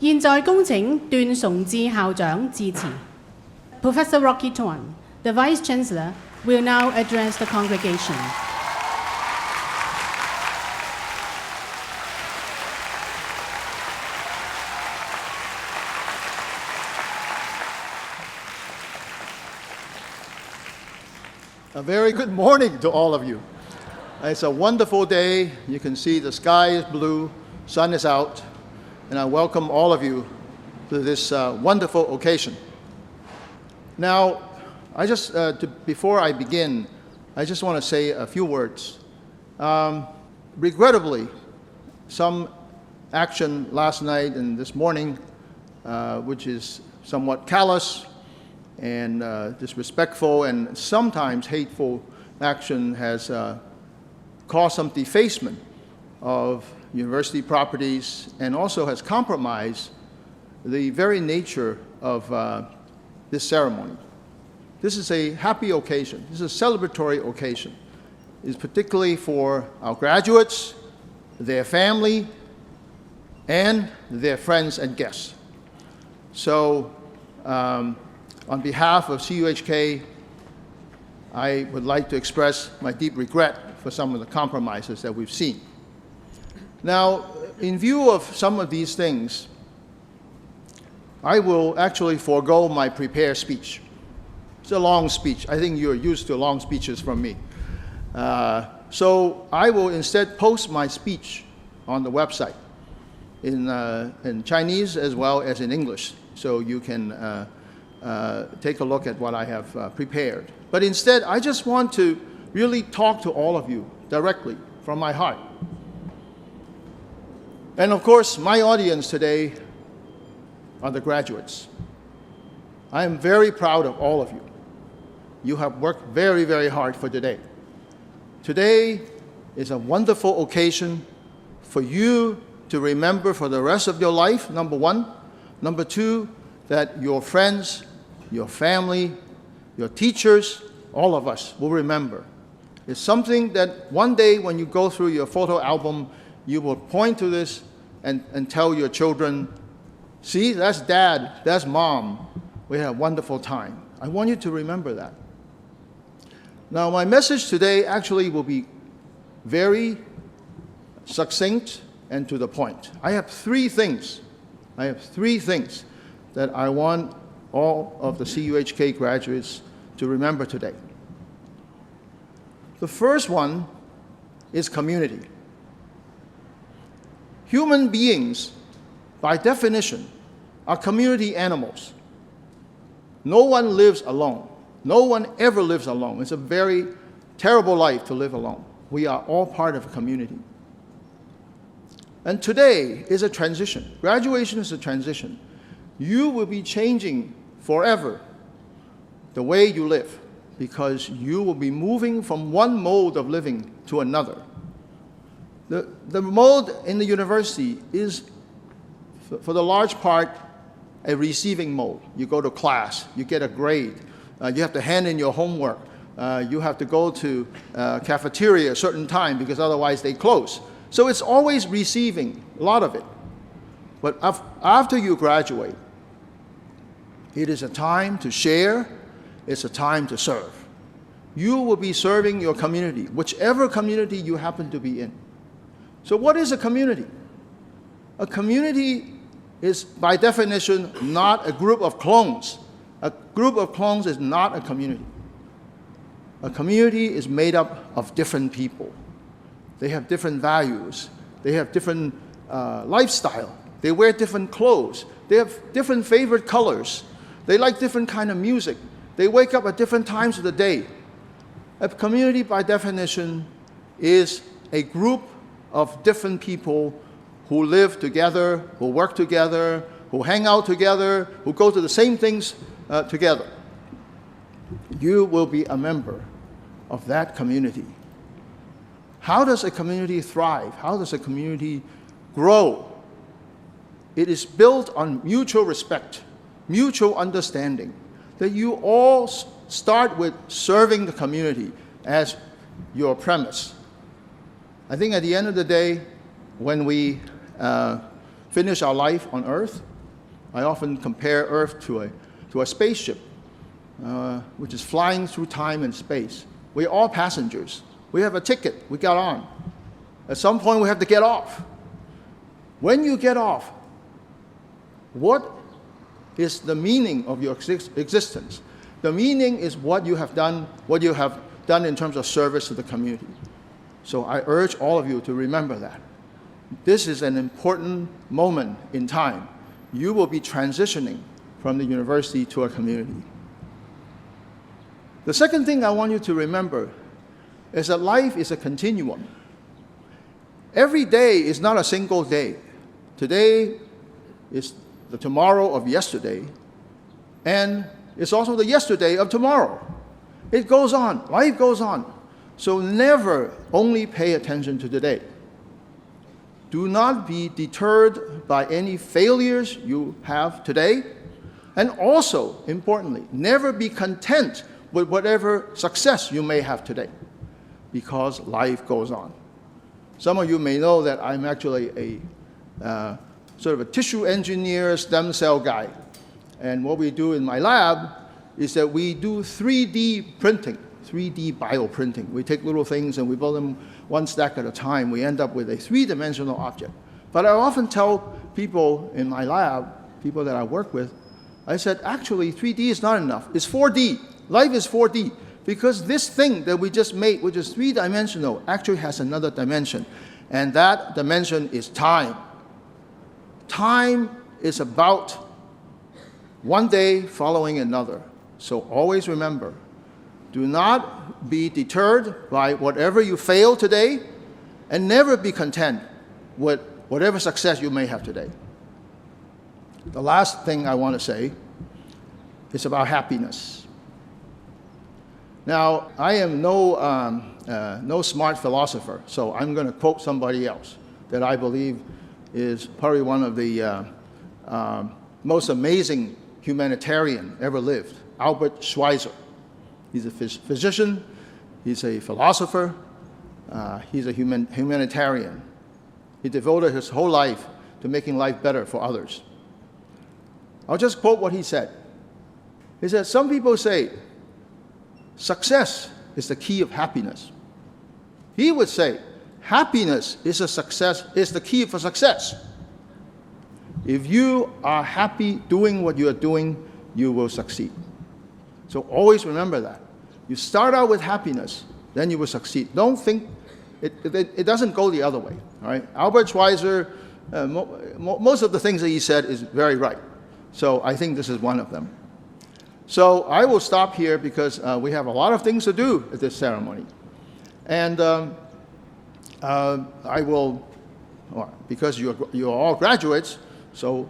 現在恭請段崇智校長致辭。Professor Rocky Tuan, the Vice-Chancellor, will now address the congregation. A very good morning to all of you. It's a wonderful day. You can see the sky is blue, sun is out, and I welcome all of you to this wonderful occasion. Now, before I begin, I just want to say a few words. Regrettably, some action last night and this morning, which is somewhat callous and disrespectful and sometimes hateful action has caused some defacement of university properties and also has compromised the very nature of this ceremony. This is a happy occasion. This is a celebratory occasion. It's particularly for our graduates, their family, and their friends and guests. So, on behalf of CUHK, I would like to express my deep regret for some of the compromises that we've seen. Now, in view of some of these things, I will actually forego my prepared speech. It's a long speech. I think you're used to long speeches from me. So I will instead post my speech on the website in Chinese as well as in English, so you can take a look at what I have prepared. But instead, I just want to really talk to all of you directly from my heart. And of course, my audience today are the graduates. I am very proud of all of you. You have worked very, very hard for today. Today is a wonderful occasion for you to remember for the rest of your life, number one. Number two, that your friends, your family, your teachers, all of us will remember. It's something that one day when you go through your photo album, you will point to this and tell your children, see, that's dad, that's mom. We had a wonderful time. I want you to remember that. Now, my message today actually will be very succinct and to the point. I have three things that I want all of the CUHK graduates to remember today. The first one is community. Human beings, by definition, are community animals. No one lives alone. No one ever lives alone. It's a very terrible life to live alone. We are all part of a community. And today is a transition. Graduation is a transition. You will be changing forever the way you live because you will be moving from one mode of living to another. The mode in the university is, for the large part, a receiving mode. You go to class, you get a grade, you have to hand in your homework, you have to go to cafeteria a certain time because otherwise they close. So it's always receiving, a lot of it. But after you graduate, it is a time to share, it's a time to serve. You will be serving your community, whichever community you happen to be in. So what is a community? A community is, by definition, not a group of clones. A group of clones is not a community. A community is made up of different people. They have different values. They have different lifestyle. They wear different clothes. They have different favorite colors. They like different kind of music. They wake up at different times of the day. A community, by definition, is a group of different people who live together, who work together, who hang out together, who go to the same things together. You will be a member of that community. How does a community thrive? How does a community grow? It is built on mutual respect, mutual understanding, that you all start with serving the community as your premise. I think at the end of the day, when we finish our life on Earth. I often compare Earth to a spaceship, which is flying through time and space. We're all passengers. We have a ticket. We got on. At some point, we have to get off. When you get off, what is the meaning of your existence? The meaning is what you have done in terms of service to the community. So I urge all of you to remember that. This is an important moment in time. You will be transitioning from the university to a community. The second thing I want you to remember is that life is a continuum. Every day is not a single day. Today is the tomorrow of yesterday, and it's also the yesterday of tomorrow. It goes on. Life goes on. So never only pay attention to today. Do not be deterred by any failures you have today. And also, importantly, never be content with whatever success you may have today, because life goes on. Some of you may know that I'm actually a sort of a tissue engineer, stem cell guy. And what we do in my lab is that we do 3D printing, 3D bioprinting. We take little things and we build them one stack at a time. We end up with a three-dimensional object. But I often tell people in my lab, people that I work with, I said, actually, 3D is not enough. It's 4D. Life is 4D. Because this thing that we just made, which is three-dimensional, actually has another dimension. And that dimension is time. Time is about one day following another. So always remember, do not be deterred by whatever you fail today, and never be content with whatever success you may have today. The last thing I want to say is about happiness. Now, I am no smart philosopher, so I'm going to quote somebody else that I believe is probably one of the most amazing humanitarian ever lived, Albert Schweitzer. He's a physician, he's a philosopher, he's a humanitarian. He devoted his whole life to making life better for others. I'll just quote what he said. He said, some people say, success is the key of happiness. He would say, happiness is the key for success. If you are happy doing what you are doing, you will succeed. So always remember that. You start out with happiness, then you will succeed. Don't think, it doesn't go the other way. All right? Albert Schweitzer, most of the things that he said is very right. So I think this is one of them. So I will stop here because we have a lot of things to do at this ceremony. And I will, because you're all graduates, so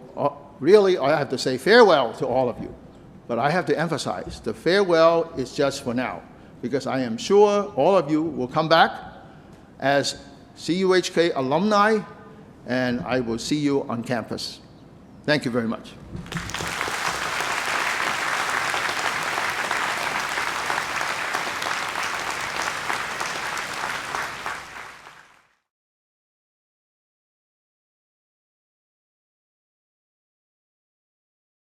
really I have to say farewell to all of you. But I have to emphasize, the farewell is just for now, because I am sure all of you will come back as CUHK alumni, and I will see you on campus. Thank you very much.